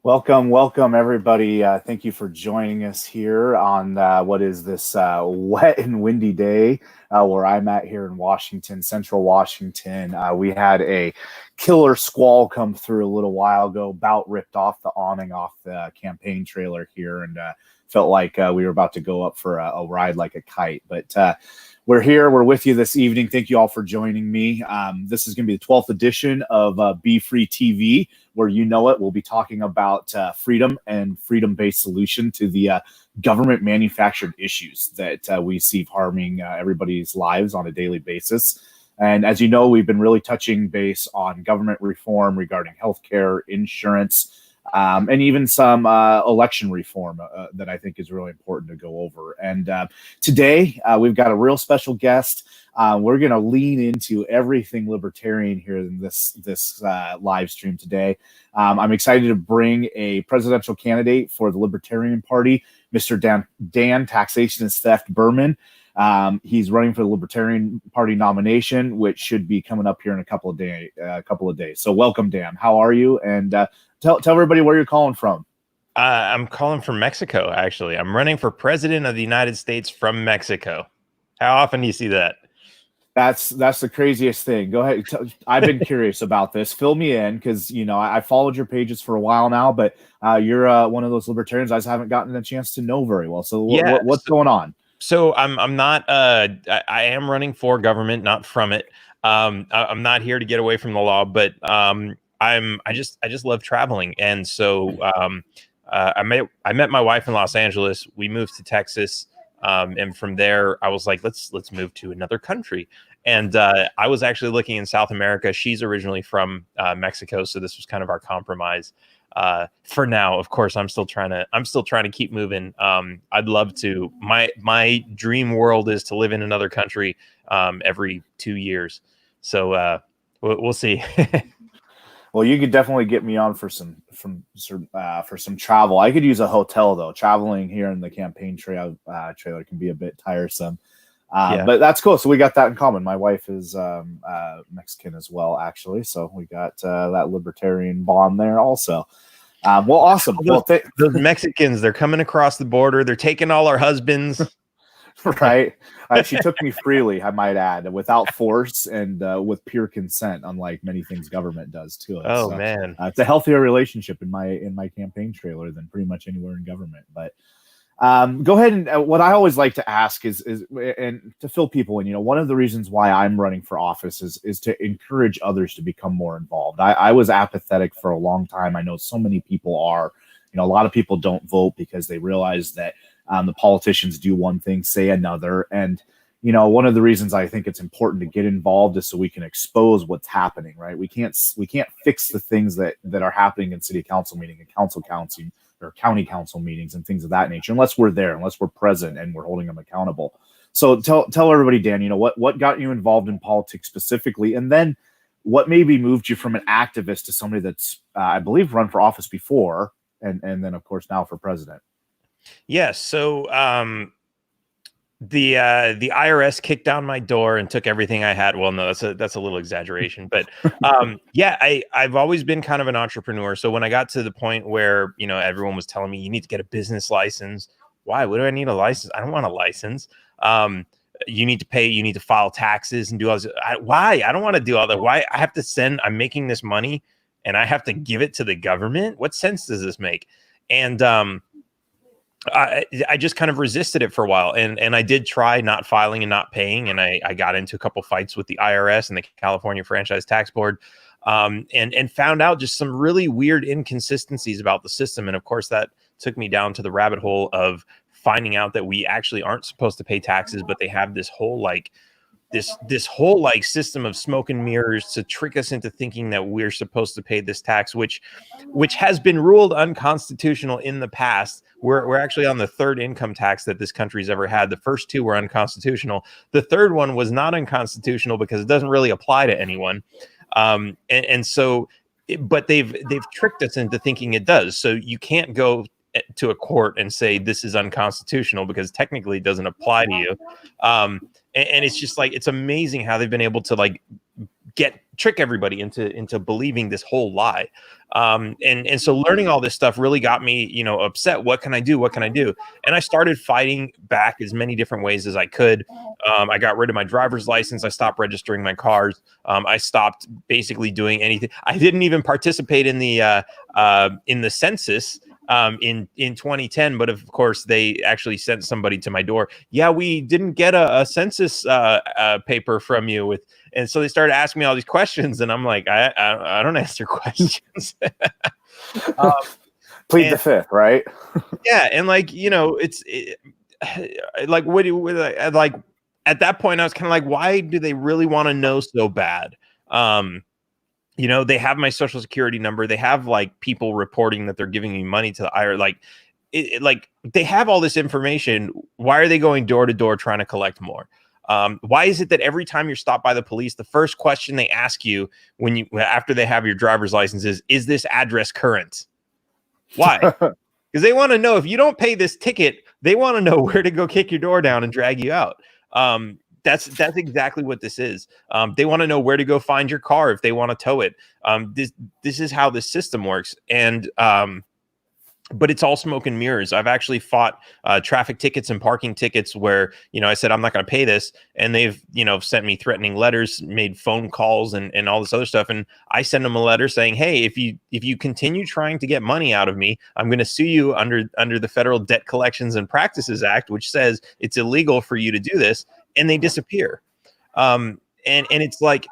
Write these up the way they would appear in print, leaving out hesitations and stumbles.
Welcome, everybody. Thank you for joining us here on what is this wet and windy day where I'm at here in Washington, Central Washington. We had a killer squall come through a little while ago, about ripped off the awning off the campaign trailer here, and felt like we were about to go up for a ride like a kite. But we're here. We're with you this evening. Thank you all for joining me. This is going to be the 12th edition of Be Free TV, where you know it. We'll be talking about freedom and freedom-based solution to the government-manufactured issues that we see harming everybody's lives on a daily basis. And as you know, we've been really touching base on government reform regarding healthcare, insurance, and even some election reform that I think is really important to go over. And today, we've got a real special guest. We're going to lean into everything libertarian here in this live stream today. I'm excited to bring a presidential candidate for the Libertarian Party, Mr. Dan Taxation and Theft Behrman. He's running for the Libertarian Party nomination, which should be coming up here in a couple of days. So welcome, Dan. How are you? And tell everybody where you're calling from. I'm calling from Mexico, actually. I'm running for president of the United States from Mexico. How often do you see that? That's the craziest thing. Go ahead. I've been curious about this. Fill me in, because I followed your pages for a while now, but you're one of those libertarians I just haven't gotten a chance to know very well. So what's going on? So I'm not. I am running for government, not from it. I'm not here to get away from the law, but I just love traveling, and so I met my wife in Los Angeles. We moved to Texas. And from there, I was like, let's move to another country. And I was actually looking in South America. She's originally from Mexico, so this was kind of our compromise. For now, of course, I'm still trying to keep moving. I'd love to. My dream world is to live in another country every 2 years. So we'll see. Well, you could definitely get me on for some travel. I could use a hotel though. Traveling here in the campaign trailer can be a bit tiresome, but that's cool. So we got that in common. My wife is Mexican as well, actually. So we got that libertarian bond there also. Well, awesome. Those Mexicans, they're coming across the border. They're taking all our husbands. Right. She took me freely, I might add, without force and with pure consent, unlike many things government does to us. Oh, man. It's a healthier relationship in my campaign trailer than pretty much anywhere in government. But go ahead, and what I always like to ask is and to fill people in, one of the reasons why I'm running for office is to encourage others to become more involved. I was apathetic for a long time. I know so many people are. A lot of people don't vote because they realize that the politicians do one thing, say another. And, one of the reasons I think it's important to get involved is so we can expose what's happening, right? We can't fix the things that are happening in city council meeting and council or county council meetings and things of that nature, unless we're there, unless we're present and we're holding them accountable. So tell everybody, Dan, what got you involved in politics specifically? And then what maybe moved you from an activist to somebody that's, I believe, run for office before, and then, of course, now for president? Yes. So the IRS kicked down my door and took everything I had. Well, no, that's a little exaggeration, but I've always been kind of an entrepreneur. So when I got to the point where everyone was telling me you need to get a business license, why? What do I need a license? I don't want a license. You need to pay. You need to file taxes and do all this. Why? I don't want to do all that. Why? I have to I'm making this money and I have to give it to the government. What sense does this make? And I just kind of resisted it for a while, and I did try not filing and not paying, and I got into a couple fights with the IRS and the California Franchise Tax Board, and found out just some really weird inconsistencies about the system, and of course that took me down to the rabbit hole of finding out that we actually aren't supposed to pay taxes, but they have this whole system of smoke and mirrors to trick us into thinking that we're supposed to pay this tax, which has been ruled unconstitutional in the past. We're actually on the third income tax that this country's ever had. The first two were unconstitutional. The third one was not unconstitutional because it doesn't really apply to anyone. But they've tricked us into thinking it does. So you can't go to a court and say this is unconstitutional because technically it doesn't apply to you. And it's just like, it's amazing how they've been able to like trick everybody into believing this whole lie. And so learning all this stuff really got me, upset. What can I do? What can I do? And I started fighting back as many different ways as I could. I got rid of my driver's license. I stopped registering my cars. I stopped basically doing anything. I didn't even participate in the census in 2010, but of course they actually sent somebody to my door. Yeah, we didn't get a census paper from you and so they started asking me all these questions, and I'm like, I don't answer questions. Plead the fifth, right? Yeah, and like like what do you like? At that point, I was kind of like, why do they really want to know so bad? They have my social security number. They have like people reporting that they're giving me money to the IRS. Like they have all this information. Why are they going door to door trying to collect more? Why is it that every time you're stopped by the police, the first question they ask you after they have your driver's license is this address current? Why? Because they want to know if you don't pay this ticket, they want to know where to go kick your door down and drag you out. That's exactly what this is. They want to know where to go find your car if they want to tow it. This is how this system works. And but it's all smoke and mirrors. I've actually fought traffic tickets and parking tickets where, I said, I'm not going to pay this. And they've, sent me threatening letters, made phone calls and all this other stuff. And I send them a letter saying, hey, if you continue trying to get money out of me, I'm going to sue you under the Federal Debt Collections and Practices Act, which says it's illegal for you to do this. And they disappear. And it's like,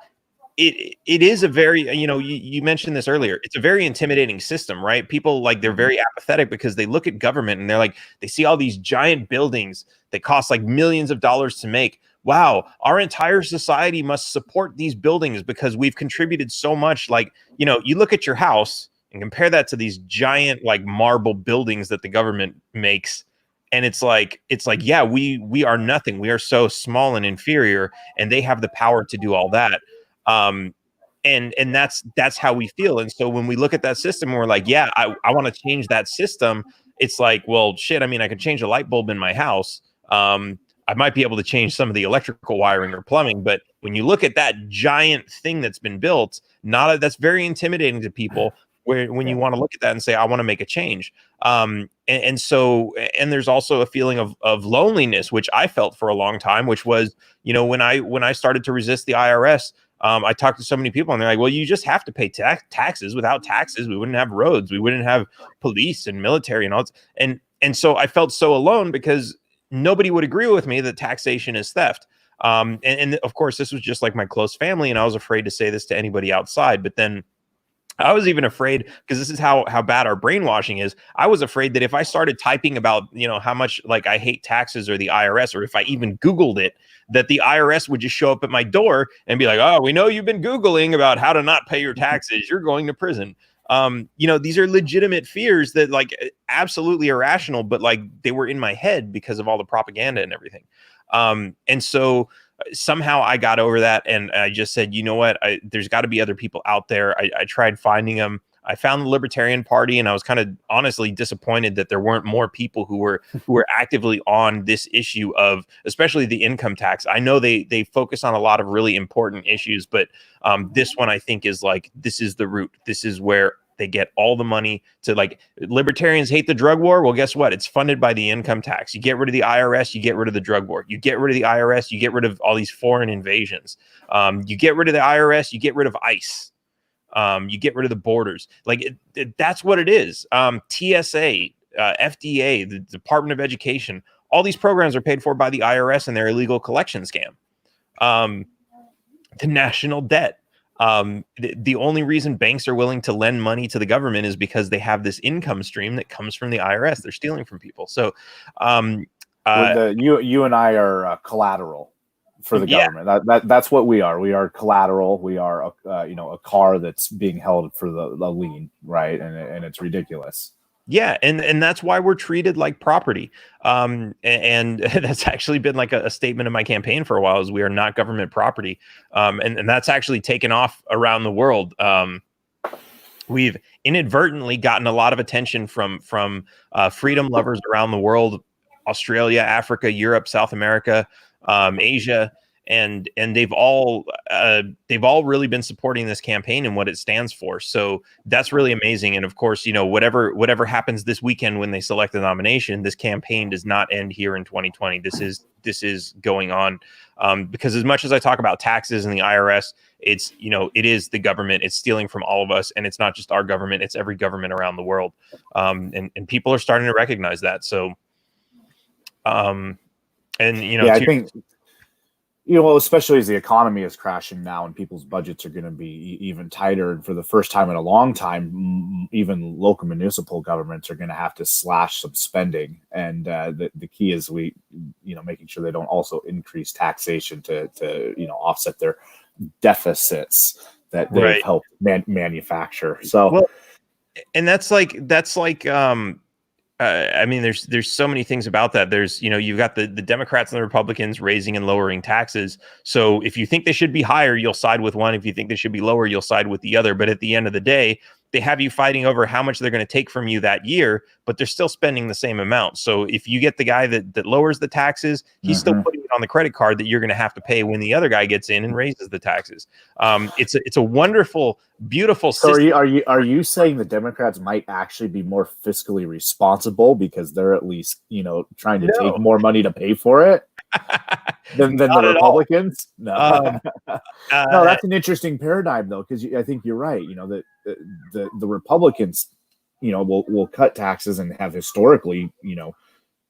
it is a very, you mentioned this earlier. It's a very intimidating system, right? People they're very apathetic because they look at government and they're like, they see all these giant buildings that cost like millions of dollars to make. Wow, our entire society must support these buildings because we've contributed so much. You look at your house and compare that to these giant marble buildings that the government makes. And it's like, yeah, we are nothing. We are so small and inferior, and they have the power to do all that. And that's how we feel. And so when we look at that system, we're like, yeah, I want to change that system. It's like, well, shit. I mean, I could change a light bulb in my house. I might be able to change some of the electrical wiring or plumbing, but when you look at that giant thing that's been built, that's very intimidating to people. When you want to look at that and say, I want to make a change. And there's also a feeling of loneliness, which I felt for a long time, which was, when I started to resist the IRS, I talked to so many people and they're like, well, you just have to pay taxes. Without taxes, we wouldn't have roads. We wouldn't have police and military and all that. And so I felt so alone because nobody would agree with me that taxation is theft. And of course, this was just like my close family. And I was afraid to say this to anybody outside. But then I was even afraid, because this is how bad our brainwashing is. I was afraid that if I started typing about, how much I hate taxes or the IRS, or if I even Googled it, that the IRS would just show up at my door and be like, oh, we know you've been Googling about how to not pay your taxes. You're going to prison. These are legitimate fears that absolutely irrational, but they were in my head because of all the propaganda and everything. And so somehow I got over that, and I just said, you know what, there's got to be other people out there. I tried finding them. I found the Libertarian Party, and I was kind of honestly disappointed that there weren't more people who were actively on this issue of, especially the income tax. I know they focus on a lot of really important issues, but this one I think is this is the root. This is where they get all the money to libertarians hate the drug war. Well, guess what? It's funded by the income tax. You get rid of the IRS, you get rid of the drug war. You get rid of the IRS, you get rid of all these foreign invasions. You get rid of the IRS, you get rid of ICE. You get rid of the borders. That's what it is. TSA, FDA, the Department of Education. All these programs are paid for by the IRS and their illegal collection scam. The national debt. The only reason banks are willing to lend money to the government is because they have this income stream that comes from the IRS. They're stealing from people. So, you and I are collateral for the government. That's what we are. We are collateral. We are a car that's being held for the lien, right? And it's ridiculous. Yeah, and that's why we're treated like property. And that's actually been like a statement of my campaign for a while, is we are not government property. And that's actually taken off around the world. We've inadvertently gotten a lot of attention from freedom lovers around the world, Australia, Africa, Europe, South America, Asia. And they've all really been supporting this campaign and what it stands for. So that's really amazing. And of course, whatever happens this weekend when they select the nomination, this campaign does not end here in 2020. This is going on, because as much as I talk about taxes and the IRS, it is the government. It's stealing from all of us, and it's not just our government; it's every government around the world. And people are starting to recognize that. So, I think. Especially as the economy is crashing now and people's budgets are going to be even tighter. And for the first time in a long time, even local municipal governments are going to have to slash some spending. And the key is making sure they don't also increase taxation to offset their deficits that they've helped manufacture. So, well, and that's like there's so many things about that. There's, you've got the Democrats and the Republicans raising and lowering taxes. So if you think they should be higher, you'll side with one. If you think they should be lower, you'll side with the other. But at the end of the day, they have you fighting over how much they're going to take from you that year, but they're still spending the same amount. So if you get the guy that lowers the taxes, he's still putting it on the credit card that you're going to have to pay when the other guy gets in and raises the taxes. It's a wonderful, beautiful system. So are you saying the Democrats might actually be more fiscally responsible because they're at least trying to take more money to pay for it than the Republicans? No, no, that's an interesting paradigm though, because I think you're right. That the Republicans, will cut taxes and have historically,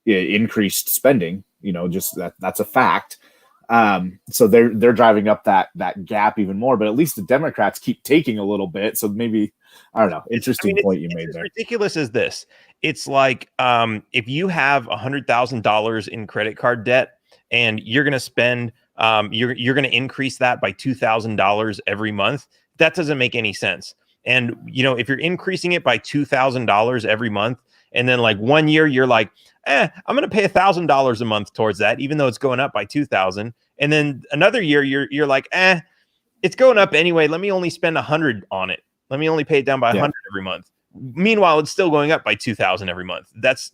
increased spending. Just that's a fact. So they're driving up that gap even more, but at least the Democrats keep taking a little bit. So maybe, I don't know. Interesting point you made there. Ridiculous as this. It's like, if you have $100,000 in credit card debt and you're going to spend, you're going to increase that by $2,000 every month. That doesn't make any sense. And, if you're increasing it by $2,000 every month, and then like 1 year, you're like, I'm going to pay $1,000 a month towards that, even though it's going up by 2,000. And then another year, you're like, it's going up anyway. Let me only spend 100 on it. Let me only pay it down by 100 every month. Meanwhile, it's still going up by 2,000 every month. That's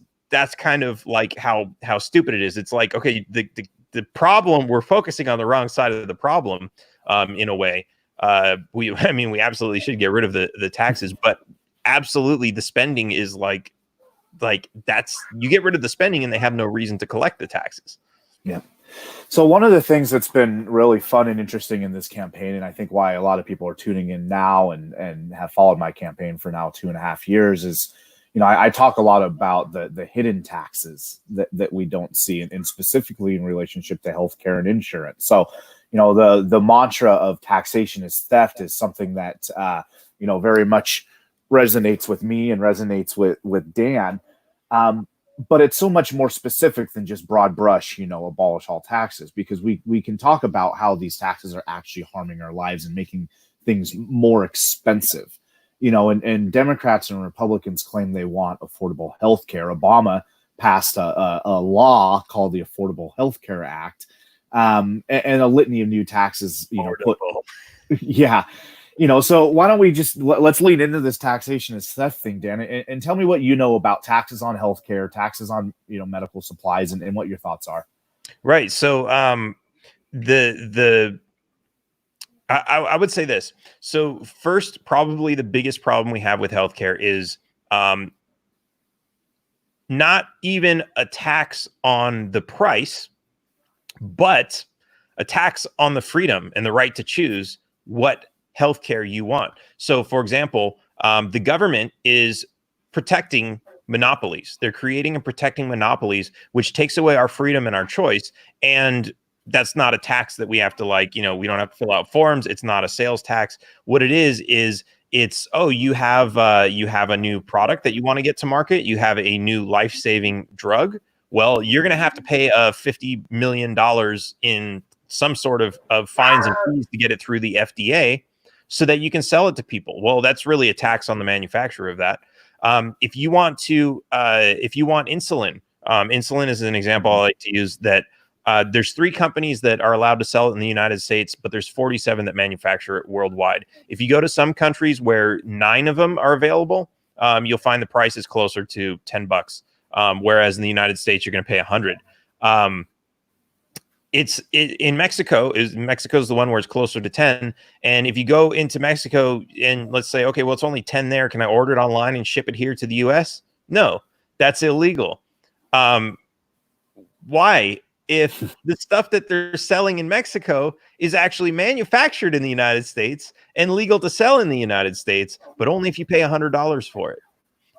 kind of like how stupid it is. It's like, okay, the problem, we're focusing on the wrong side of the problem, in a way. We absolutely should get rid of the taxes, but absolutely the spending is like that's, you get rid of the spending and they have no reason to collect the taxes. Yeah. So one of the things that's been really fun and interesting in this campaign, and I think why a lot of people are tuning in now and have followed my campaign for now 2.5 years, is, I talk a lot about the hidden taxes that we don't see, and specifically in relationship to healthcare and insurance. So, the mantra of taxation is theft is something that, very much resonates with me and resonates with Dan. But it's so much more specific than just broad brush, abolish all taxes, because we can talk about how these taxes are actually harming our lives and making things more expensive. And Democrats and Republicans claim they want affordable health care. Obama passed a law called the Affordable Health Care Act, and a litany of new taxes, yeah. So why don't we just let's lean into this taxation as theft thing, Dan, and tell me what you know about taxes on healthcare, taxes on medical supplies, and what your thoughts are. Right. So I would say this. So first, probably the biggest problem we have with healthcare is not even a tax on the price, but a tax on the freedom and the right to choose what healthcare you want. So, for example, the government is protecting monopolies. They're creating and protecting monopolies, which takes away our freedom and our choice. And that's not a tax that we have to we don't have to fill out forms. It's not a sales tax. What it is it's, oh, you have a new product that you want to get to market. You have a new life-saving drug. Well, you're going to have to pay $50 million in some sort of fines and fees to get it through the FDA so that you can sell it to people. Well, that's really a tax on the manufacturer of that. If you want insulin, insulin is an example I like to use that. There's 3 companies that are allowed to sell it in the United States, but there's 47 that manufacture it worldwide. If you go to some countries where 9 of them are available, you'll find the price is closer to $10. Whereas in the United States, you're going to pay $100. In Mexico Mexico's the one where it's closer to 10. And if you go into Mexico and let's say, okay, well, it's only 10 there. Can I order it online and ship it here to the US? No, that's illegal. Why? If the stuff that they're selling in Mexico is actually manufactured in the United States and legal to sell in the United States, but only if you pay $100 for it.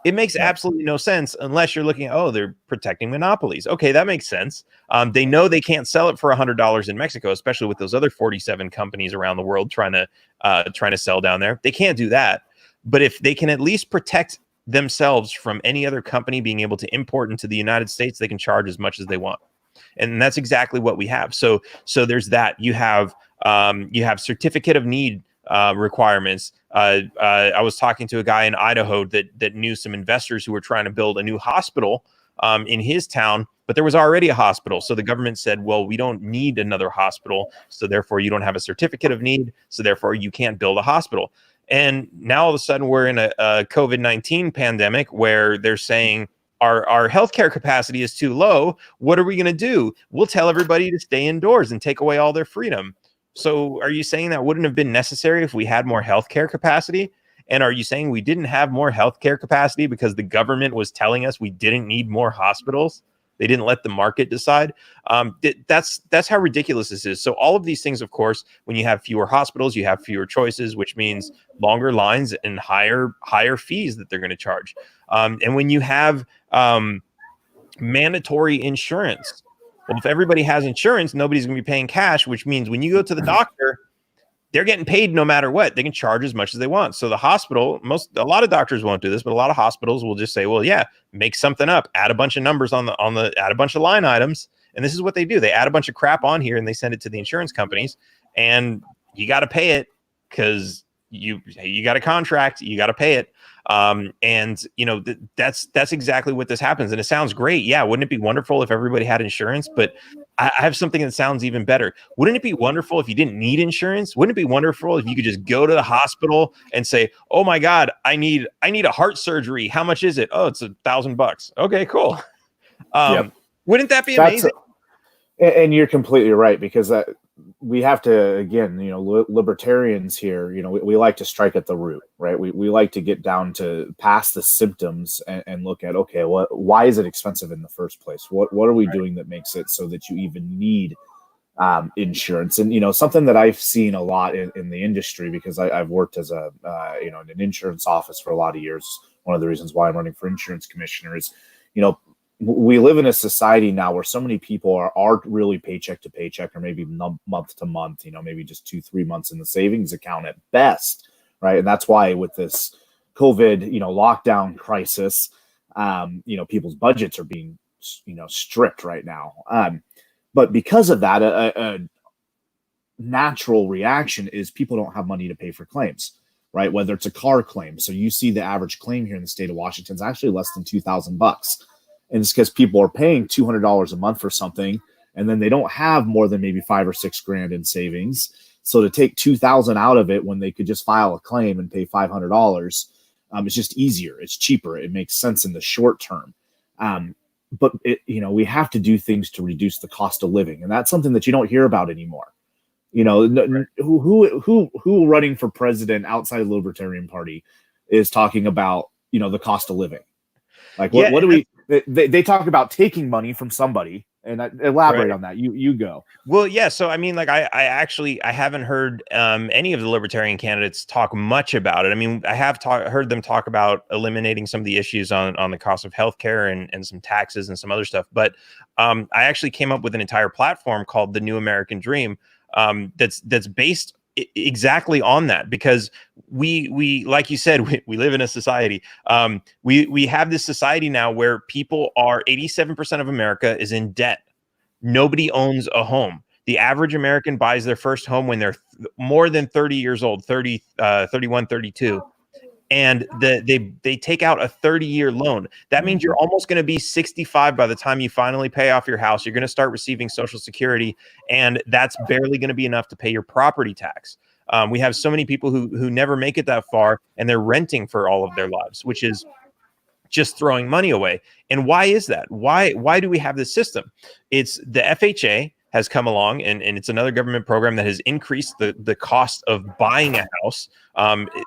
It makes absolutely no sense unless you're looking at, oh, they're protecting monopolies. Okay, that makes sense. They know they can't sell it for $100 in Mexico, especially with those other 47 companies around the world trying to sell down there. They can't do that. But if they can at least protect themselves from any other company being able to import into the United States, they can charge as much as they want. And that's exactly what we have. So there's that. You have certificate of need requirements. I was talking to a guy in Idaho that knew some investors who were trying to build a new hospital in his town, but there was already a hospital. So the government said, well, we don't need another hospital. So therefore you don't have a certificate of need. So therefore you can't build a hospital. And now all of a sudden we're in a COVID-19 pandemic where they're saying, our healthcare capacity is too low. What are we going to do? We'll tell everybody to stay indoors and take away all their freedom. So are you saying that wouldn't have been necessary if we had more healthcare capacity? And are you saying we didn't have more healthcare capacity because the government was telling us we didn't need more hospitals? They didn't let the market decide. That's how ridiculous this is. So all of these things, of course, when you have fewer hospitals, you have fewer choices, which means longer lines and higher fees that they're going to charge. And when you have mandatory insurance, well, if everybody has insurance, nobody's going to be paying cash, which means when you go to the doctor, they're getting paid no matter what. They can charge as much as they want. So the hospital, a lot of doctors won't do this, but a lot of hospitals will just say, well, yeah, make something up, add a bunch of numbers add a bunch of line items. And this is what they do. They add a bunch of crap on here and they send it to the insurance companies, and you got to pay it because you got a contract, you got to pay it. And you know, that's exactly what this happens. And it sounds great. Yeah. Wouldn't it be wonderful if everybody had insurance? But I have something that sounds even better. Wouldn't it be wonderful if you didn't need insurance? Wouldn't it be wonderful if you could just go to the hospital and say, oh my God, I need a heart surgery. How much is it? Oh, it's $1,000. Okay, cool. Yep. Wouldn't that be amazing? And you're completely right, because we have to, again, you know, libertarians here, you know, we like to strike at the root, right? We like to get down to past the symptoms and look at, okay, why is it expensive in the first place? What are we doing that makes it so that you even need insurance? And, you know, something that I've seen a lot in the industry, because I've worked as in an insurance office for a lot of years. One of the reasons why I'm running for insurance commissioner is, you know, we live in a society now where so many people are really paycheck to paycheck, or maybe month to month, you know, maybe just 2-3 months in the savings account at best. Right. And that's why with this COVID, you know, lockdown crisis, you know, people's budgets are being, you know, stripped right now. But because of that, a natural reaction is people don't have money to pay for claims, right? Whether it's a car claim. So you see the average claim here in the state of Washington is actually less than $2,000. And it's because people are paying $200 a month for something, and then they don't have more than maybe $5 or $6 grand in savings. So to take $2,000 out of it when they could just file a claim and pay $500, it's just easier. It's cheaper. It makes sense in the short term. But you know, we have to do things to reduce the cost of living, and that's something that you don't hear about anymore. You know, right. Who running for president outside of the Libertarian Party is talking about, you know, the cost of living? Like, what do we? They talk about taking money from somebody, And elaborate Right. on that. You go. Well, yeah. So, I mean, like, I haven't heard any of the Libertarian candidates talk much about it. I mean, I have heard them talk about eliminating some of the issues on the cost of healthcare and some taxes and some other stuff. But I actually came up with an entire platform called the New American Dream that's based exactly on that, because we like you said, we live in a society. We have this society now where people are 87% of America is in debt. Nobody owns a home. The average American buys their first home when they're more than 30 years old, 30, 31, 32. And they take out a 30-year loan. That means you're almost going to be 65 by the time you finally pay off your house. You're going to start receiving Social Security, and that's barely going to be enough to pay your property tax. We have so many people who never make it that far, and they're renting for all of their lives, which is just throwing money away. And why is that? Why do we have this system? It's the FHA has come along, and it's another government program that has increased the cost of buying a house.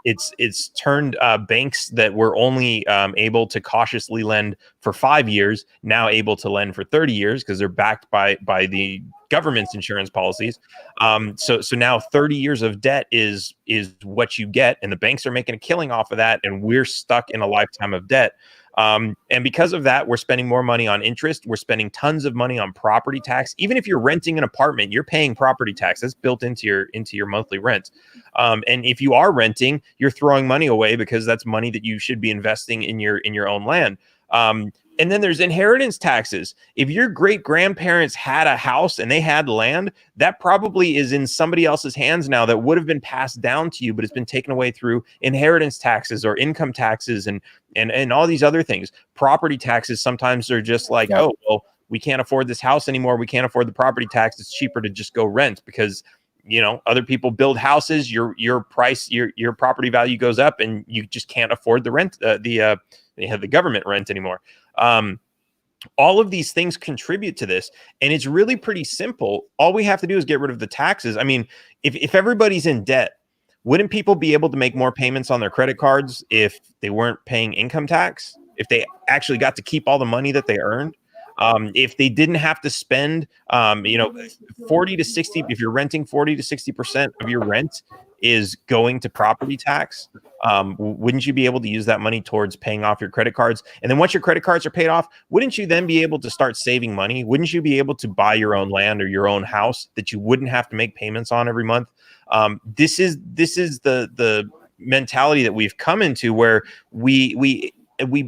It's turned banks that were only able to cautiously lend for 5 years now able to lend for 30 years because they're backed by the government's insurance policies. So now 30 years of debt is what you get, and the banks are making a killing off of that, and we're stuck in a lifetime of debt. And because of that, we're spending more money on interest. We're spending tons of money on property tax. Even if you're renting an apartment, you're paying property tax. That's built into your monthly rent. And if you are renting, you're throwing money away because that's money that you should be investing in your own land. And then there's inheritance taxes. If your great grandparents had a house and they had land, that probably is in somebody else's hands now that would have been passed down to you, but it's been taken away through inheritance taxes or income taxes and all these other things. Property taxes sometimes are just like, Yep. oh, well, we can't afford this house anymore. We can't afford the property tax. It's cheaper to just go rent because other people build houses. Your price, your property value goes up, and you just can't afford the rent, the government rent anymore. All of these things contribute to this, and it's really pretty simple. All we have to do is get rid of the taxes. I mean, if everybody's in debt, wouldn't people be able to make more payments on their credit cards if they weren't paying income tax? If they actually got to keep all the money that they earned? If they didn't have to spend, 40 to 60, if you're renting 40 to 60% of your rent is going to property tax, wouldn't you be able to use that money towards paying off your credit cards? And then once your credit cards are paid off, wouldn't you then be able to start saving money? Wouldn't you be able to buy your own land or your own house that you wouldn't have to make payments on every month? This is the mentality that we've come into, where we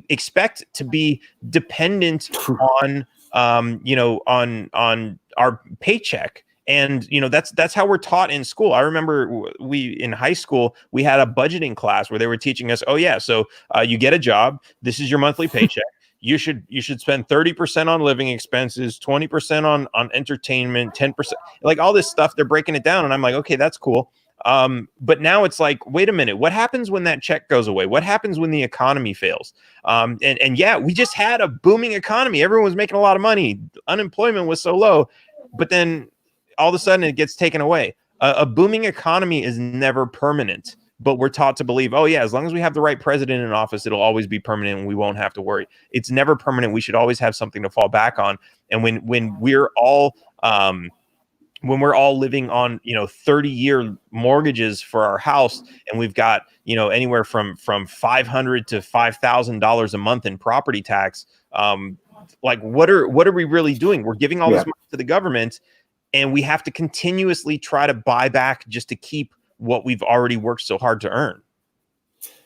expect to be dependent on on our paycheck. And that's how we're taught in school. I remember in high school we had a budgeting class where they were teaching us, oh yeah, so you get a job, this is your monthly paycheck. You should spend 30% on living expenses, 20% on entertainment, 10%, like all this stuff. They're breaking it down, and I'm like, okay, that's cool. But now it's like, wait a minute, what happens when that check goes away? What happens when the economy fails? And yeah, we just had a booming economy. Everyone was making a lot of money. Unemployment was so low, but then all of a sudden it gets taken away. A booming economy is never permanent, but we're taught to believe, oh yeah, as long as we have the right president in office, it'll always be permanent and we won't have to worry. It's never permanent. We should always have something to fall back on. And when we're all living on 30-year mortgages for our house, and we've got anywhere from $500 to $5,000 a month in property tax, like what are we really doing? We're giving all this money to the government, and we have to continuously try to buy back just to keep what we've already worked so hard to earn.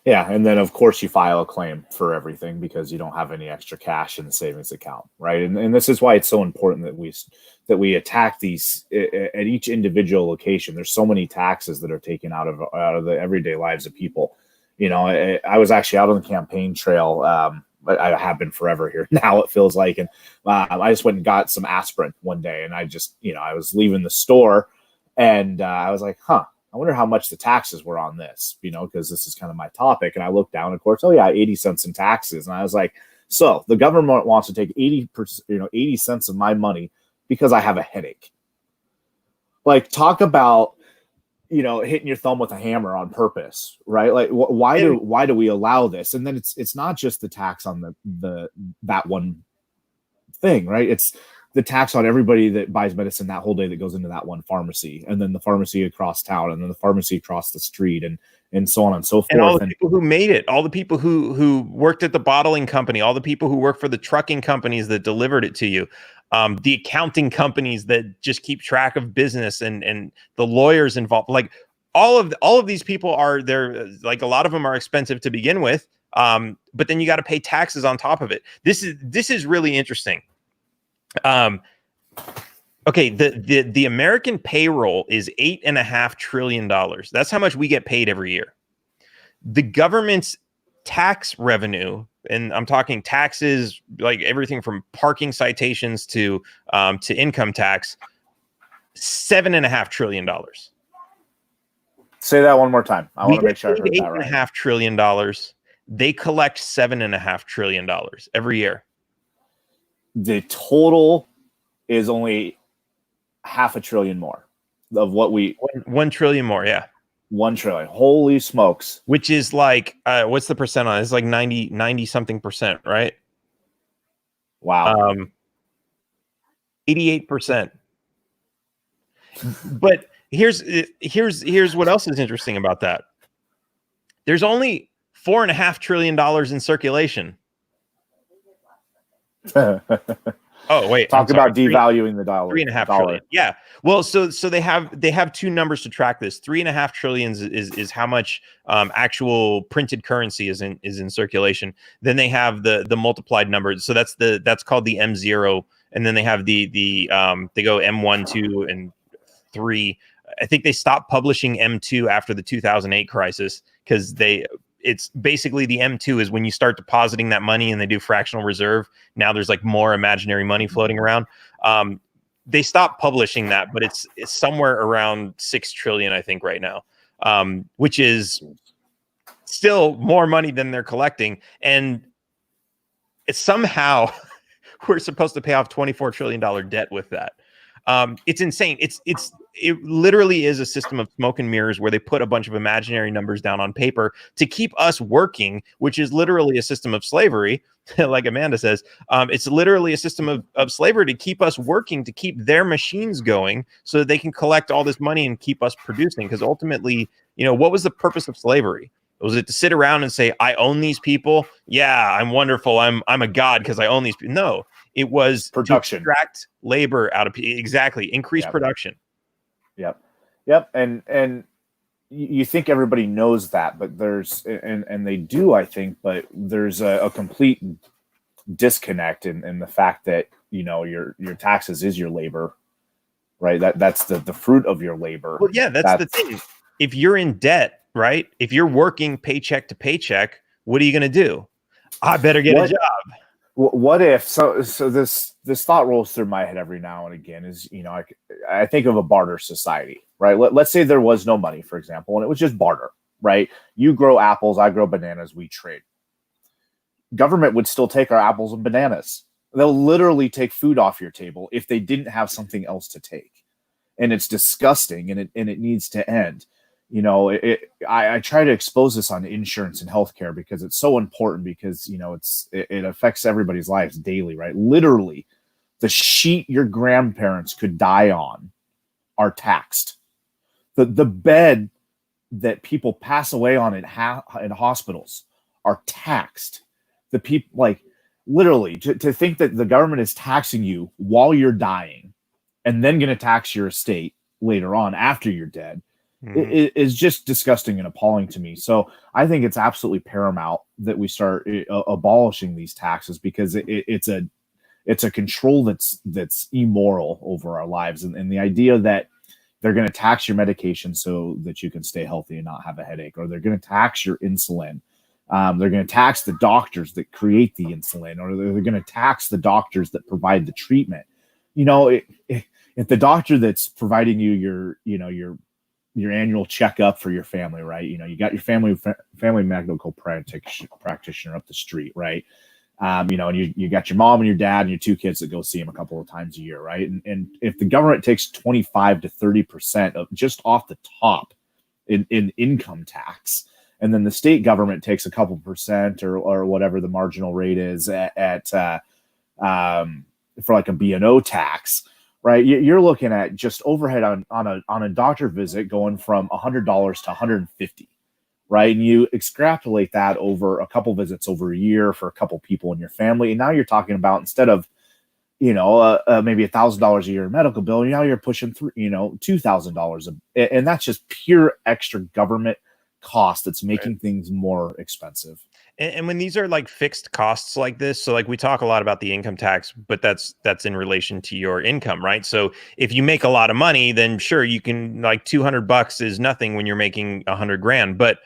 Yeah, and then of course you file a claim for everything because you don't have any extra cash in the savings account, right? And this is why it's so important that we attack these at each individual location. There's so many taxes that are taken out of the everyday lives of people. I was actually out on the campaign trail. I have been forever here now, it feels like, and I just went and got some aspirin one day, and I just I was leaving the store, and I was like, I wonder how much the taxes were on this, because this is kind of my topic. And I looked down, of course, oh yeah, 80 cents in taxes. And I was like, so the government wants to take 80 cents of my money because I have a headache. Like, talk about, hitting your thumb with a hammer on purpose, right? Like, why do we allow this? And then it's not just the tax on that one thing, right? It's the tax on everybody that buys medicine that whole day that goes into that one pharmacy, and then the pharmacy across town, and then the pharmacy across the street, and so on and so forth. And all the people who made it, all the people who worked at the bottling company, all the people who work for the trucking companies that delivered it to you, the accounting companies that just keep track of business, and the lawyers involved. Like all of these people are there. Like a lot of them are expensive to begin with, but then you got to pay taxes on top of it. This is really interesting. Okay, the American payroll is $8.5 trillion. That's how much we get paid every year. The government's tax revenue, and I'm talking taxes, like everything from parking citations to income tax, $7.5 trillion. Say that one more time. I want to make sure I heard that right. $8.5 trillion. They collect $7.5 trillion every year. The total is only $500 billion more of what we 1 trillion more. Yeah. 1 trillion. Holy smokes. Which is like, what's the percent on it? It's like 90 something percent, right? Wow. 88%. But here's what else is interesting about that. There's only $4.5 trillion in circulation. Oh wait, talk about devaluing the dollar. $3.5 trillion. Yeah. Well, so they have two numbers to track this. $3.5 trillion is how much actual printed currency is in circulation. Then they have the multiplied numbers. So that's called the M0, and then they have they go M1, 2, and 3. I think they stopped publishing M2 after the 2008 crisis because it's basically the M2 is when you start depositing that money and they do fractional reserve. Now there's like more imaginary money floating around. They stopped publishing that, but it's somewhere around 6 trillion, I think, right now, which is still more money than they're collecting. And it's somehow we're supposed to pay off $24 trillion debt with that. It's insane. It literally is a system of smoke and mirrors where they put a bunch of imaginary numbers down on paper to keep us working, which is literally a system of slavery. Like Amanda says, it's literally a system of slavery to keep us working, to keep their machines going so that they can collect all this money and keep us producing. Because ultimately, what was the purpose of slavery? Was it to sit around and say, I own these people? Yeah, I'm wonderful. I'm a god because I own these people. No, it was production. To extract labor out of people. Exactly. Increase production. Yep. And you think everybody knows that, but there's, and they do, I think, but there's a complete disconnect in the fact that, your taxes is your labor, right? That's the fruit of your labor. Well, yeah, that's the thing. If you're in debt, right? If you're working paycheck to paycheck, what are you going to do? I better get a job. What if so this thought rolls through my head every now and again is, I think of a barter society, right? Let's say there was no money, for example, and it was just barter, right? You grow apples, I grow bananas, we trade. Government would still take our apples and bananas. They'll literally take food off your table if they didn't have something else to take. And it's disgusting, and it needs to end. I try to expose this on insurance and healthcare because it's so important because, it affects everybody's lives daily, right? Literally, the sheet your grandparents could die on are taxed. The bed that people pass away on in hospitals are taxed. The people, like, literally, to think that the government is taxing you while you're dying and then going to tax your estate later on after you're dead. It is just disgusting and appalling to me. So I think it's absolutely paramount that we start abolishing these taxes because it's a control that's immoral over our lives. And the idea that they're going to tax your medication so that you can stay healthy and not have a headache, or they're going to tax your insulin. They're going to tax the doctors that create the insulin, or they're going to tax the doctors that provide the treatment. If the doctor that's providing you your annual checkup for your family, right? You got your family medical practitioner up the street, right? And you got your mom and your dad and your 2 kids that go see him a couple of times a year, right? And if the government takes 25 to 30% of just off the top in income tax, and then the state government takes a couple percent or whatever the marginal rate is at for like a B&O tax, right? You're looking at just overhead on a doctor visit going from $100 to $150, right? And you extrapolate that over a couple visits over a year for a couple people in your family, and now you're talking about, instead of maybe $1,000 a year medical bill, now you're pushing through $2,000, and that's just pure extra government cost that's making things more expensive. And when these are like fixed costs like this, so like we talk a lot about the income tax, but that's in relation to your income, right? So if you make a lot of money, then sure, you can, like, $200 is nothing when you're making 100 grand. But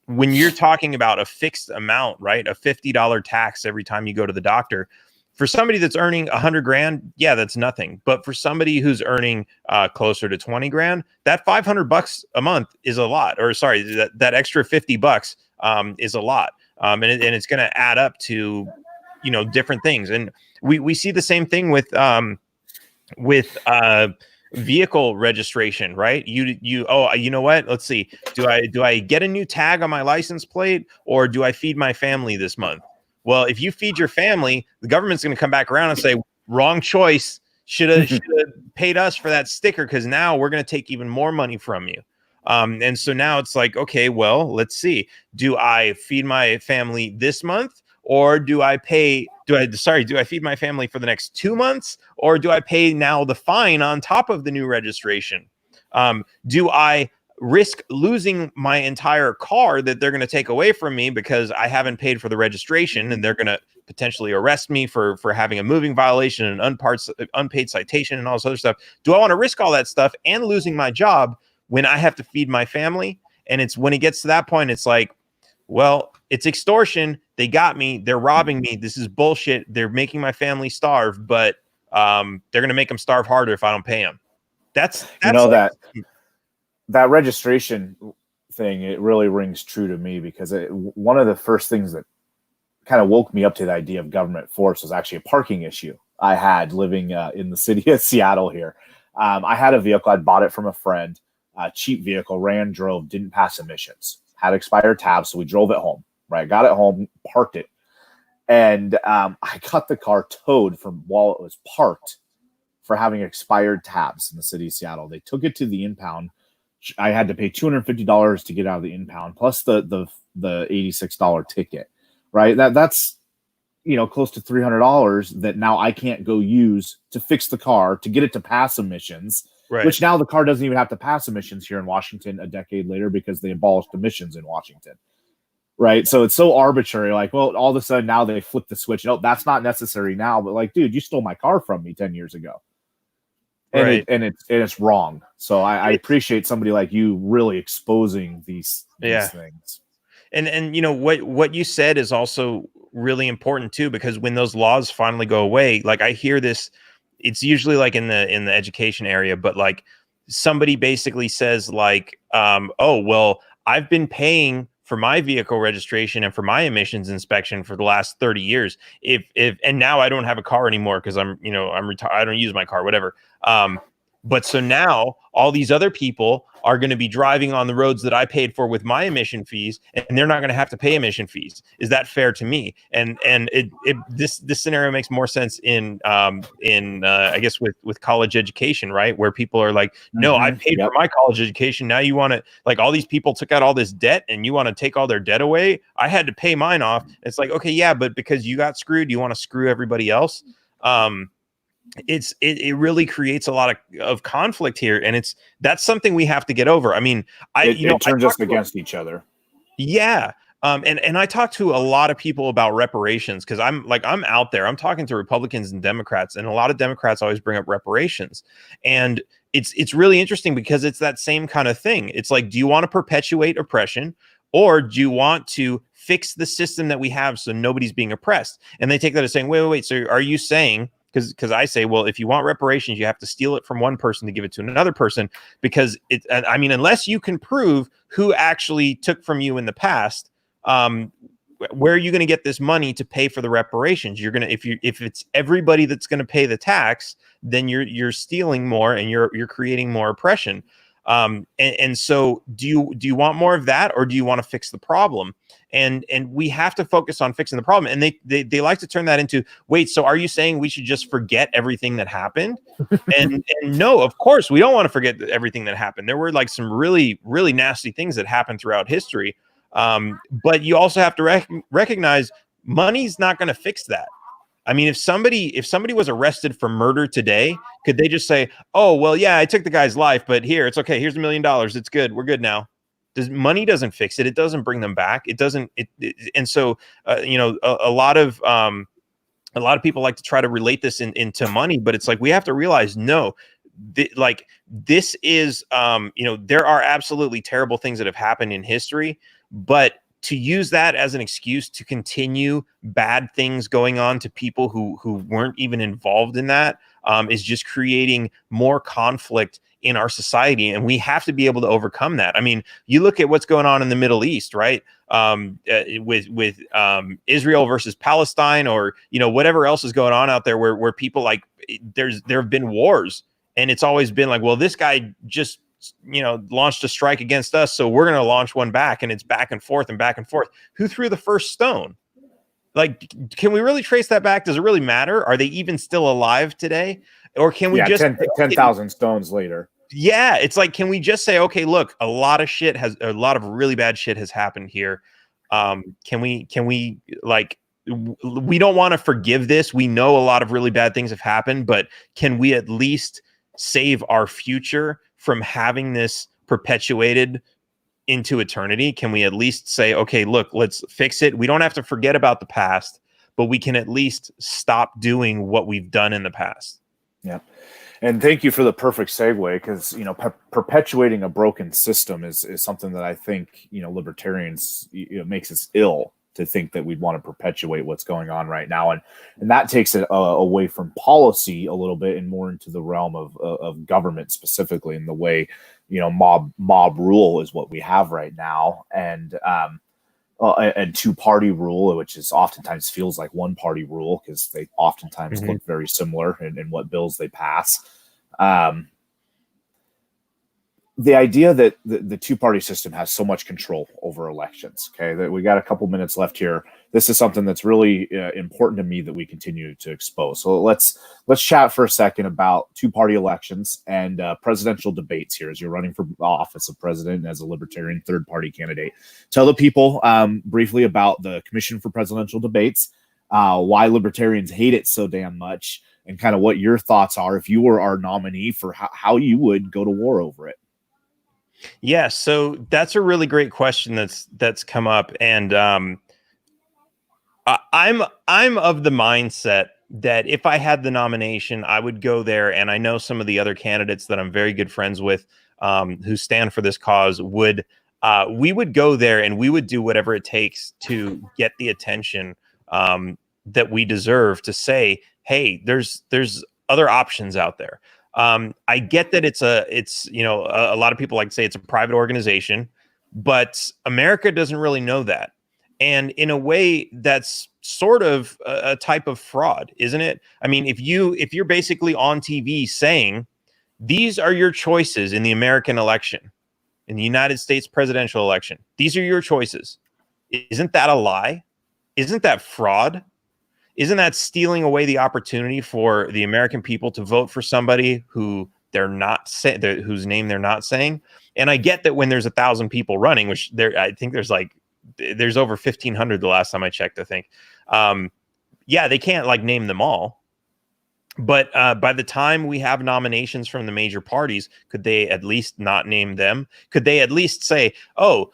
when you're talking about a fixed amount, right, a $50 tax every time you go to the doctor, for somebody that's earning 100 grand, yeah, that's nothing. But for somebody who's earning closer to 20 grand, that $500 a month is a lot. Or sorry, that extra $50 is a lot. And it's going to add up to, different things. And we see the same thing with vehicle registration, right? You know what? Let's see. Do I get a new tag on my license plate, or do I feed my family this month? Well, if you feed your family, the government's going to come back around and say, wrong choice. Should have paid us for that sticker, because now we're going to take even more money from you. And so now it's like, okay, well, let's see. Do I feed my family this month, or do I feed my family for the next 2 months, or do I pay now the fine on top of the new registration? Do I risk losing my entire car that they're going to take away from me because I haven't paid for the registration, and they're going to potentially arrest me for having a moving violation and unpaid citation and all this other stuff? Do I want to risk all that stuff and losing my job when I have to feed my family? And it's when it gets to that point, it's like, well, it's extortion. They got me. They're robbing me. This is bullshit. They're making my family starve, but they're going to make them starve harder if I don't pay them. That's that registration thing, it really rings true to me, because one of the first things that kind of woke me up to the idea of government force was actually a parking issue I had living in the city of Seattle here. I had a vehicle. I'd bought it from a friend, a cheap vehicle, drove, didn't pass emissions, had expired tabs. So we drove it home, right? Got it home, parked it. And I got the car towed from while it was parked for having expired tabs in the city of Seattle. They took it to the impound. I had to pay $250 to get out of the impound, plus the $86 ticket, right? That's close to $300 that now I can't go use to fix the car, to get it to pass emissions, right? Which now the car doesn't even have to pass emissions here in Washington a decade later, because they abolished emissions in Washington, right? So it's so arbitrary. Like, well, all of a sudden now they flip the switch. No, that's not necessary now. But like, dude, you stole my car from me 10 years ago. And right. It's wrong. So I appreciate somebody like you really exposing these things. And what you said is also really important too, because when those laws finally go away, like I hear this, it's usually like in the education area, but like somebody basically says like, oh, well, I've been paying for my vehicle registration and for my emissions inspection for the last 30 years. And now I don't have a car anymore because I'm retired. I don't use my car, whatever. But so now all these other people are going to be driving on the roads that I paid for with my emission fees, and they're not going to have to pay emission fees. Is that fair to me? And this scenario makes more sense in I guess with college education, right? Where people are like, no, I paid for my college education. Now you want to, like, all these people took out all this debt and you want to take all their debt away. I had to pay mine off. It's like, okay, yeah, but because you got screwed, you want to screw everybody else. It really creates a lot of conflict here, and that's something we have to get over. I mean, it turns us against each other. Yeah. And I talk to a lot of people about reparations, because I'm out there. I'm talking to Republicans and Democrats, and a lot of Democrats always bring up reparations. And it's really interesting because it's that same kind of thing. It's like, do you want to perpetuate oppression, or do you want to fix the system that we have so nobody's being oppressed? And they take that as saying, wait. So are you saying, because I say, well, if you want reparations, you have to steal it from one person to give it to another person, because unless you can prove who actually took from you in the past, where are you going to get this money to pay for the reparations? You're going to, if it's everybody that's going to pay the tax, then you're stealing more and you're creating more oppression. And so do you want more of that, or do you want to fix the problem? And we have to focus on fixing the problem. And they like to turn that into, wait, so are you saying we should just forget everything that happened? And no, of course we don't want to forget everything that happened. There were like some really, really nasty things that happened throughout history. But you also have to recognize money's not going to fix that. I mean, if somebody was arrested for murder today, could they just say, "Oh, well, yeah, I took the guy's life, but here, it's okay. Here's $1 million. It's good. We're good now." Money doesn't fix it. It doesn't bring them back. It doesn't. And so, a lot of people like to try to relate this into money, but it's like we have to realize, no, this is, there are absolutely terrible things that have happened in history, but to use that as an excuse to continue bad things going on to people who weren't even involved in that is just creating more conflict in our society. And we have to be able to overcome that. I mean, you look at what's going on in the Middle East, right? With Israel versus Palestine, or, whatever else is going on out there where people like there have been wars, and it's always been like, well, this guy just launched a strike against us, so we're going to launch one back, and it's back and forth and back and forth. Who threw the first stone? Like, can we really trace that back? Does it really matter? Are they even still alive today? Or can we just 10,000 stones later? Yeah, it's like, can we just say, okay, look, a lot of really bad shit has happened here. Can we like, we don't want to forgive this. We know a lot of really bad things have happened, but can we at least save our future from having this perpetuated into eternity? Can we at least say, okay, look, let's fix it. We don't have to forget about the past, but we can at least stop doing what we've done in the past. Yeah. And thank you for the perfect segue, because, perpetuating a broken system is something that I think, libertarians, makes us ill to think that we'd want to perpetuate what's going on right now. And that takes it away from policy a little bit and more into the realm of government specifically, in the way, mob rule is what we have right now. And two-party rule, which is oftentimes feels like one-party rule, because they oftentimes look very similar in what bills they pass. The idea that the two-party system has so much control over elections, okay, that we got a couple minutes left here. This is something that's really important to me that we continue to expose. So let's chat for a second about two-party elections and presidential debates here, as you're running for office of president and as a libertarian third-party candidate. Tell the people briefly about the Commission for Presidential Debates, why libertarians hate it so damn much, and kind of what your thoughts are if you were our nominee, for how you would go to war over it. Yeah, so that's a really great question that's come up, and I'm of the mindset that if I had the nomination, I would go there, and I know some of the other candidates that I'm very good friends with who stand for this cause would. We would go there, and we would do whatever it takes to get the attention that we deserve, to say, hey, there's other options out there. I get that it's a lot of people like to say it's a private organization, but America doesn't really know that. And in a way, that's sort of a type of fraud, isn't it? I mean, if you're basically on TV saying these are your choices in the American election, in the United States presidential election, these are your choices. Isn't that a lie? Isn't that fraud? Isn't that stealing away the opportunity for the American people to vote for somebody who they're not whose name they're not saying? And I get that when there's 1,000 people running, which I think there's over 1,500 the last time I checked, I think. Yeah, they can't like name them all. But by the time we have nominations from the major parties, could they at least not name them? Could they at least say, oh,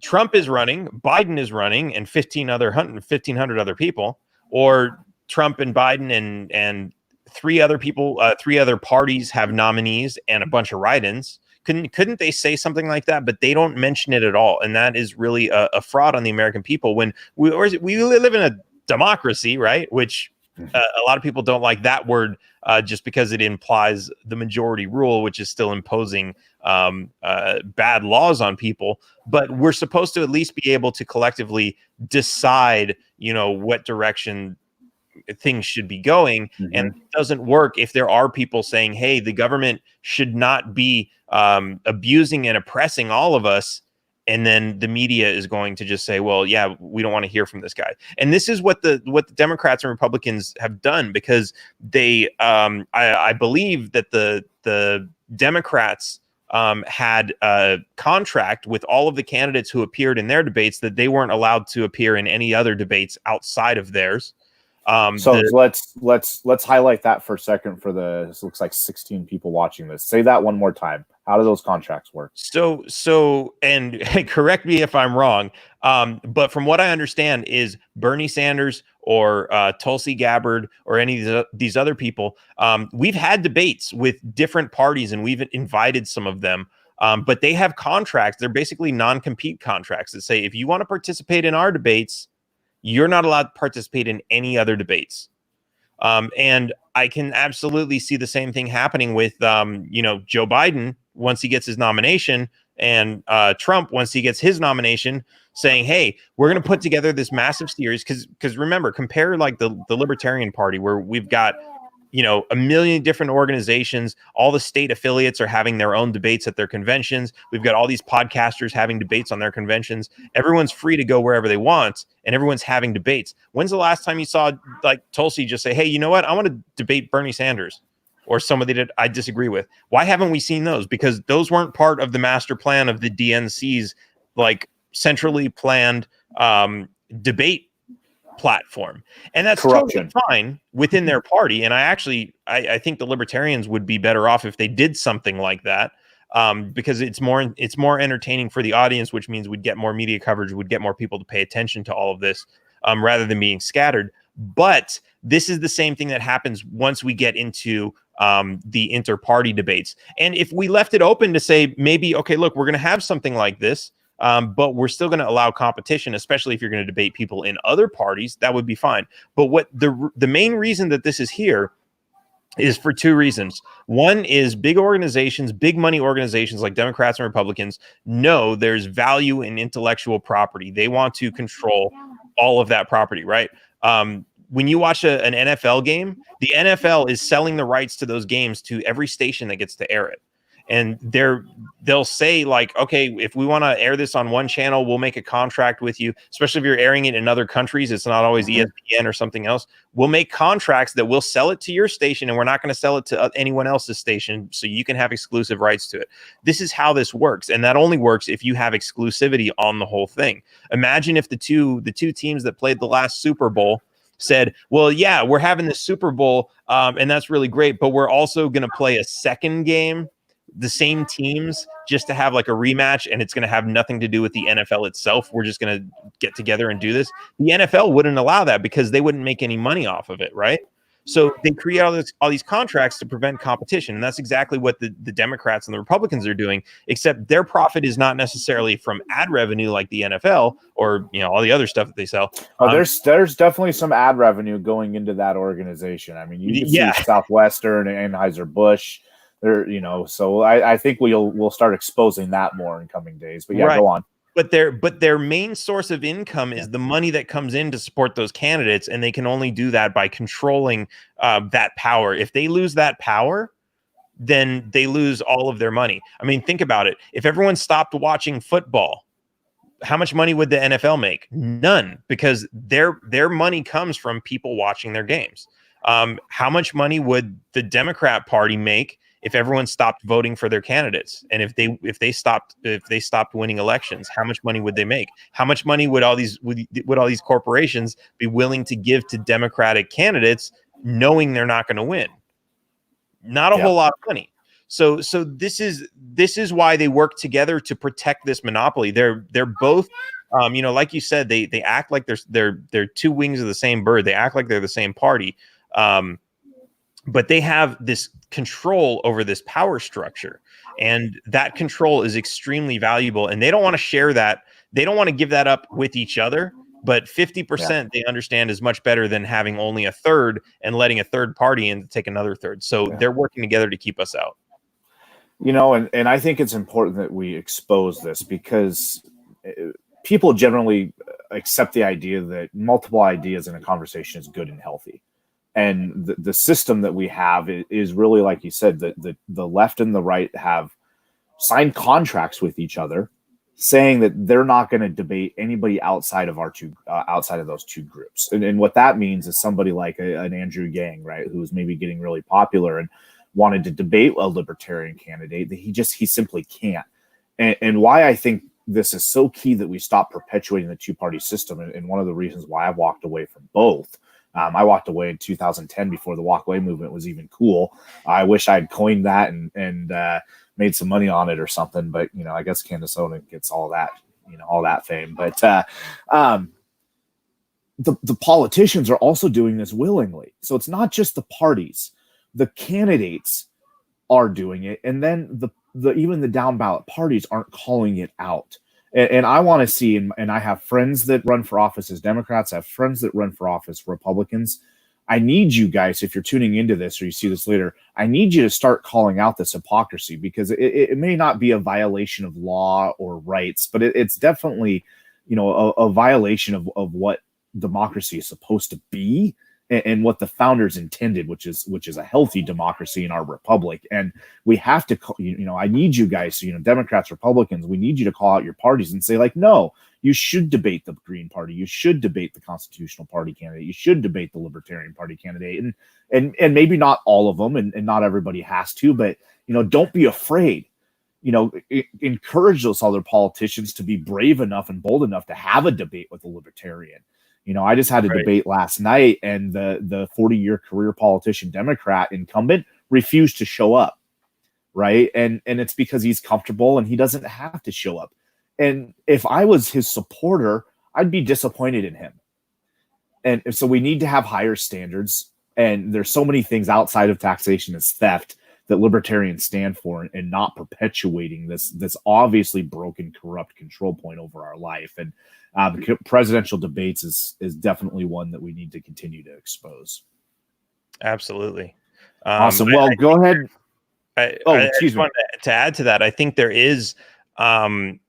Trump is running, Biden is running, and 1,500 other people, or Trump and Biden and three other people, three other parties have nominees and a bunch of write-ins? Couldn't they say something like that? But they don't mention it at all, and that is really a fraud on the American people. When we live in a democracy, right? Which a lot of people don't like that word just because it implies the majority rule, which is still imposing bad laws on people. But we're supposed to at least be able to collectively decide, what direction things should be going. And it doesn't work if there are people saying, hey, the government should not be abusing and oppressing all of us. And then the media is going to just say, well, yeah, we don't want to hear from this guy. And this is what the Democrats and Republicans have done, because they I believe that the Democrats had a contract with all of the candidates who appeared in their debates that they weren't allowed to appear in any other debates outside of theirs. So let's highlight that for a second for this looks like 16 people watching this. Say that one more time. How do those contracts work? So, and correct me if I'm wrong, but from what I understand is Bernie Sanders or Tulsi Gabbard or any of these other people, we've had debates with different parties and we've invited some of them, but they have contracts. They're basically non-compete contracts that say, if you want to participate in our debates, you're not allowed to participate in any other debates. And I can absolutely see the same thing happening with, Joe Biden once he gets his nomination, and Trump once he gets his nomination, saying, hey, we're going to put together this massive series. Because remember, compare like the Libertarian Party, where we've got, a million different organizations. All the state affiliates are having their own debates at their conventions. We've got all these podcasters having debates on their conventions. Everyone's free to go wherever they want, and everyone's having debates. When's the last time you saw like Tulsi just say, hey, you know what? I want to debate Bernie Sanders or somebody that I disagree with? Why haven't we seen those? Because those weren't part of the master plan of the DNC's like centrally planned debate platform. And that's totally fine within their party. And I think the Libertarians would be better off if they did something like that, because it's more entertaining for the audience, which means we'd get more media coverage, would get more people to pay attention to all of this, rather than being scattered. But this is the same thing that happens once we get into the inter-party debates. And if we left it open to say, maybe, okay, look, we're going to have something like this, but we're still going to allow competition, especially if you're going to debate people in other parties, that would be fine. But what the main reason that this is here is for two reasons. One is big organizations, big money organizations like Democrats and Republicans know there's value in intellectual property. They want to control all of that property, right? When you watch an NFL game, the NFL is selling the rights to those games to every station that gets to air it. And they'll say like, okay, if we want to air this on one channel, we'll make a contract with you, especially if you're airing it in other countries. It's not always ESPN or something else. We'll make contracts that we'll sell it to your station, and we're not going to sell it to anyone else's station, so you can have exclusive rights to it. This is how this works. And that only works if you have exclusivity on the whole thing. Imagine if the two teams that played the last Super Bowl said, well, yeah, we're having this Super Bowl, and that's really great, but we're also going to play a second game, the same teams, just to have like a rematch, and it's going to have nothing to do with the NFL itself. We're just going to get together and do this. The NFL wouldn't allow that because they wouldn't make any money off of it, right? So they create all these contracts to prevent competition, and that's exactly what the Democrats and the Republicans are doing, except their profit is not necessarily from ad revenue like the NFL or all the other stuff that they sell. Oh, there's definitely some ad revenue going into that organization. I mean, you can see Southwestern and Anheuser-Busch. So I think we'll start exposing that more in coming days. But go on. But their main source of income is the money that comes in to support those candidates, and they can only do that by controlling that power. If they lose that power, then they lose all of their money. I mean, think about it. If everyone stopped watching football, how much money would the NFL make? None, because their money comes from people watching their games. How much money would the Democrat Party make if everyone stopped voting for their candidates, and if they stopped winning elections? How much money would they make? How much money would all these corporations be willing to give to Democratic candidates, knowing they're not going to win? Not a whole lot of money. So this is why they work together to protect this monopoly. They're both, like you said, they act like they're two wings of the same bird. They act like they're the same party. But they have this control over this power structure, and that control is extremely valuable, and they don't want to share that. They don't want to give that up with each other, but 50% they understand is much better than having only a third and letting a third party in to take another third. So they're working together to keep us out. And I think it's important that we expose this, because people generally accept the idea that multiple ideas in a conversation is good and healthy. And the system that we have is really, like you said, the left and the right have signed contracts with each other, saying that they're not going to debate anybody outside of outside of those two groups. And what that means is somebody like an Andrew Yang, right, who's maybe getting really popular and wanted to debate a libertarian candidate, that he simply can't. And why I think this is so key that we stop perpetuating the two-party system, and one of the reasons why I've walked away from both. I walked away in 2010 before the walk away movement was even cool. I wish I'd coined that and made some money on it or something, but I guess Candace Owens gets all that, all that fame. But the politicians are also doing this willingly. So it's not just the parties, the candidates are doing it, and then even the down ballot parties aren't calling it out. And I want to see, and I have friends that run for office as Democrats, I have friends that run for office Republicans. I need you guys, if you're tuning into this or you see this later, I need you to start calling out this hypocrisy, because it may not be a violation of law or rights, but it's definitely, a violation of what democracy is supposed to be, and what the founders intended, which is a healthy democracy in our republic. And we have to, I need you guys, Democrats, Republicans, we need you to call out your parties and say, like, no, you should debate the Green Party, you should debate the Constitutional Party candidate, you should debate the Libertarian Party candidate, and maybe not all of them, and not everybody has to, but don't be afraid. Encourage those other politicians to be brave enough and bold enough to have a debate with a libertarian. I just had a debate last night, and the 40-year career politician Democrat incumbent refused to show up. Right. And it's because he's comfortable and he doesn't have to show up. And if I was his supporter, I'd be disappointed in him. And so we need to have higher standards. And there's so many things outside of taxation as theft that libertarians stand for, and not perpetuating this obviously broken, corrupt control point over our life. And presidential debates is definitely one that we need to continue to expose. Absolutely. Awesome. Well, go ahead. Excuse me. To add to that, I think there is, there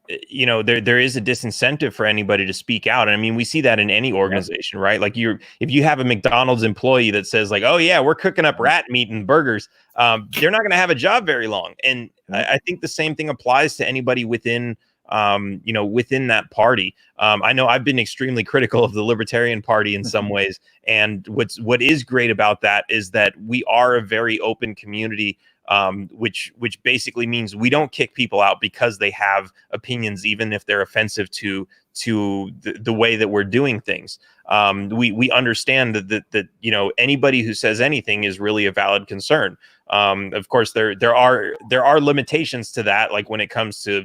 is a disincentive for anybody to speak out. And I mean, we see that in any organization, right? Like if you have a McDonald's employee that says like, oh yeah, we're cooking up rat meat and burgers, they're not going to have a job very long. And I think the same thing applies to anybody within within that party. I know I've been extremely critical of the Libertarian Party in some ways. And what is great about that is that we are a very open community, which basically means we don't kick people out because they have opinions, even if they're offensive to the way that we're doing things. We understand that anybody who says anything is really a valid concern. Of course, there are limitations to that, like when it comes to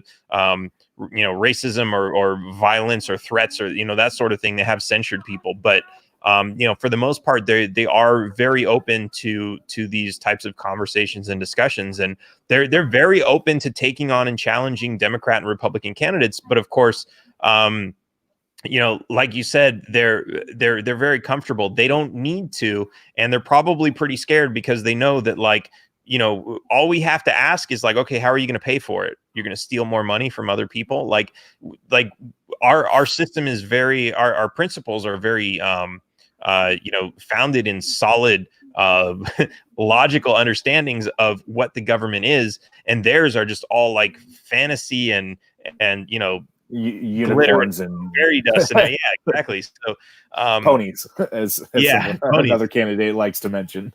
racism or violence or threats or that sort of thing. They have censured people, but for the most part, they are very open to these types of conversations and discussions, and they're very open to taking on and challenging Democrat and Republican candidates. But of course, like you said, they're very comfortable. They don't need to, and they're probably pretty scared because they know that, like, all we have to ask is like, okay, how are you going to pay for it? You're going to steal more money from other people. Like our system is our principles are very, founded in solid, logical understandings of what the government is, and theirs are just all like fantasy and unicorns and fairy dust. And, yeah, exactly. So ponies, as ponies. Another candidate likes to mention.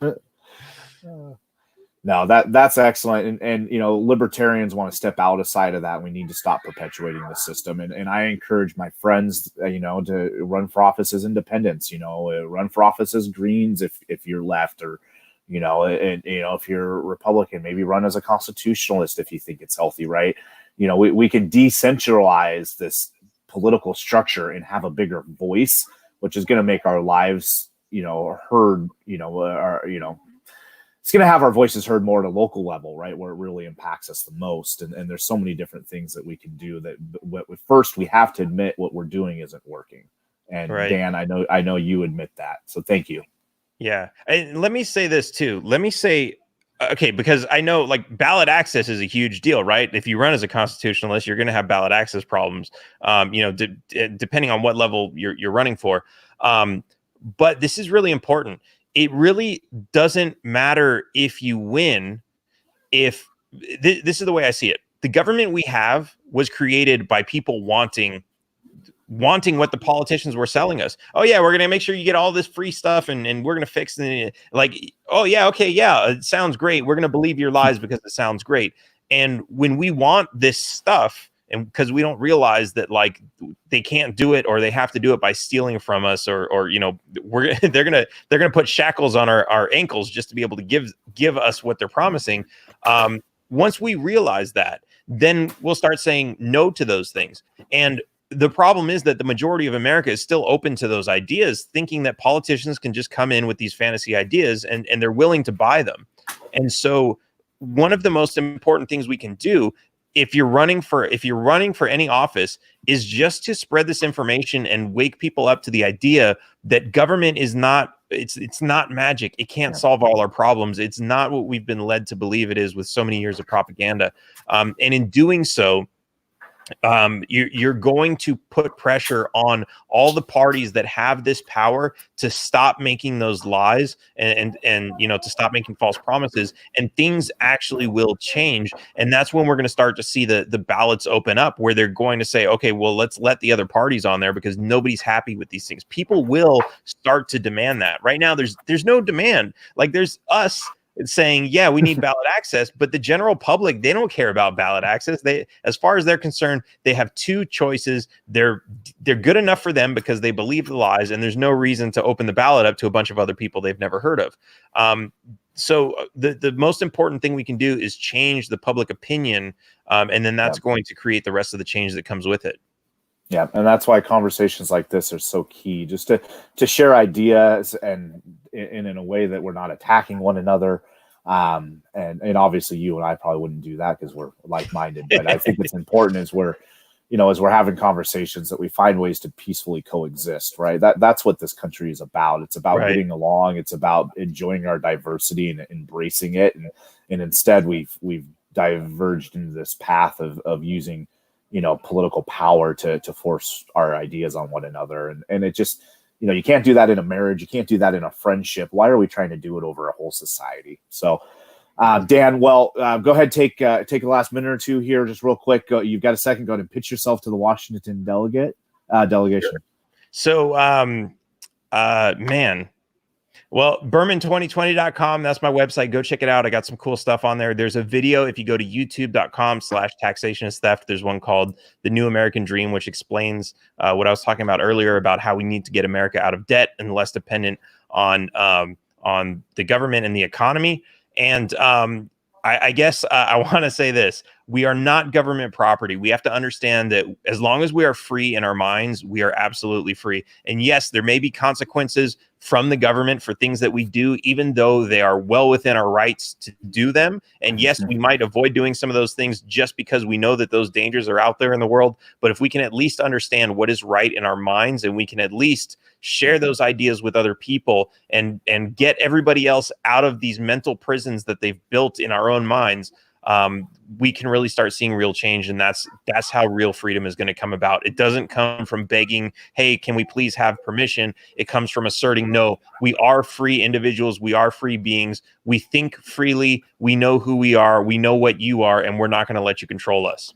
No, that's excellent. And libertarians want to step outside of that. We need to stop perpetuating the system. And I encourage my friends, to run for office as independents, run for office as Greens if you're left, or, if you're Republican, maybe run as a constitutionalist if you think it's healthy, right? We can decentralize this political structure and have a bigger voice, which is going to make our lives, heard, it's going to have our voices heard more at a local level, right, where it really impacts us the most. And there's so many different things that we can do that. First, we have to admit what we're doing isn't working. And right. Dan, I know you admit that. So thank you. Yeah. And let me say this too. Let me say okay, because I know like ballot access is a huge deal, right? If you run as a constitutionalist, you're going to have ballot access problems, depending on what level you're running for. But this is really important. It really doesn't matter if you win. If this is the way I see it, the government we have was created by people wanting what the politicians were selling us. Oh yeah, we're gonna make sure you get all this free stuff, and we're gonna fix the, like, oh yeah, okay, yeah, it sounds great. We're gonna believe your lies because it sounds great. And when we want this stuff, and because we don't realize that like they can't do it, or they have to do it by stealing from us, or we're they're gonna put shackles on our ankles just to be able to give us what they're promising. Once we realize that, then we'll start saying no to those things. And the problem is that the majority of America is still open to those ideas, thinking that politicians can just come in with these fantasy ideas, and they're willing to buy them. And so one of the most important things we can do if you're running for any office is just to spread this information and wake people up to the idea that government is not, it's not magic. It can't solve all our problems. It's not what we've been led to believe it is with so many years of propaganda. And in doing so, you're going to put pressure on all the parties that have this power to stop making those lies, and to stop making false promises, and things actually will change. And that's when we're going to start to see the ballots open up, where they're going to say, okay, well, let's let the other parties on there because nobody's happy with these things. People will start to demand that. Right now there's no demand. Like, there's us saying, yeah, we need ballot access, but the general public, they don't care about ballot access. They, as far as they're concerned, they have two choices. They're good enough for them because they believe the lies, and there's no reason to open the ballot up to a bunch of other people they've never heard of. So the most important thing we can do is change the public opinion, and then that's going to create the rest of the change that comes with it. Yeah, and that's why conversations like this are so key, just to share ideas, and in a way that we're not attacking one another. And obviously you and I probably wouldn't do that because we're like-minded, but I think it's important as we're having conversations that we find ways to peacefully coexist, right? That's what this country is about. It's about getting along. It's about enjoying our diversity and embracing it. And instead we've diverged into this path of using, political power to force our ideas on one another. And it just, you can't do that in a marriage. You can't do that in a friendship. Why are we trying to do it over a whole society? So, Dan, well, go ahead, take a last minute or two here, just real quick. You've got a second. Go ahead and pitch yourself to the Washington delegation. Sure. So, man, well, Behrman2020.com. That's my website. Go check it out. I got some cool stuff on there. There's a video. If you go to youtube.com/taxation is theft, there's one called The New American Dream, which explains what I was talking about earlier about how we need to get America out of debt and less dependent on the government and the economy. And I guess I want to say this. We are not government property. We have to understand that as long as we are free in our minds, we are absolutely free. And yes, there may be consequences from the government for things that we do, even though they are well within our rights to do them. And yes, we might avoid doing some of those things just because we know that those dangers are out there in the world. But if we can at least understand what is right in our minds, and we can at least share those ideas with other people, and get everybody else out of these mental prisons that they've built in our own minds, we can really start seeing real change. And that's how real freedom is going to come about. It doesn't come from begging, hey, can we please have permission? It comes from asserting, no, we are free individuals. We are free beings. We think freely. We know who we are. We know what you are, and we're not going to let you control us.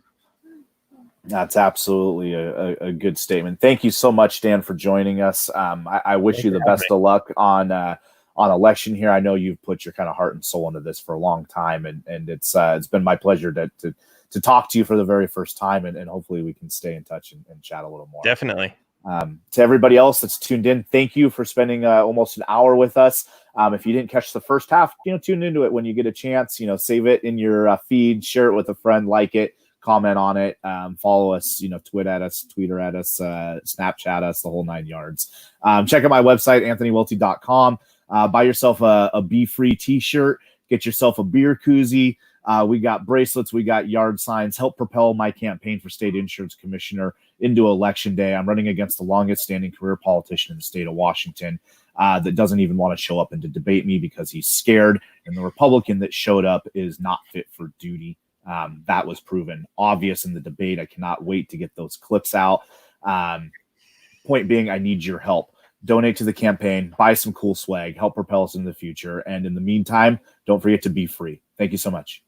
That's absolutely a good statement. Thank you so much, Dan, for joining us. I wish you the best of luck on election here. I know you've put your kind of heart and soul into this for a long time, and it's been my pleasure to talk to you for the very first time, and hopefully we can stay in touch and chat a little more. Definitely. To everybody else that's tuned in, thank you for spending almost an hour with us. If you didn't catch the first half, tune into it when you get a chance. Save it in your feed, share it with a friend, like it, comment on it, follow us, tweet at us, Snapchat us, the whole 9 yards. Check out my website, anthonywelty.com. Buy yourself a Be Free t-shirt, get yourself a beer koozie. We got bracelets, we got yard signs. Help propel my campaign for state insurance commissioner into election day. I'm running against the longest standing career politician in the state of Washington. that doesn't even want to show up and to debate me because he's scared. And the Republican that showed up is not fit for duty. That was proven obvious in the debate. I cannot wait to get those clips out. Point being, I need your help. Donate to the campaign, buy some cool swag, help propel us in the future. And in the meantime, don't forget to be free. Thank you so much.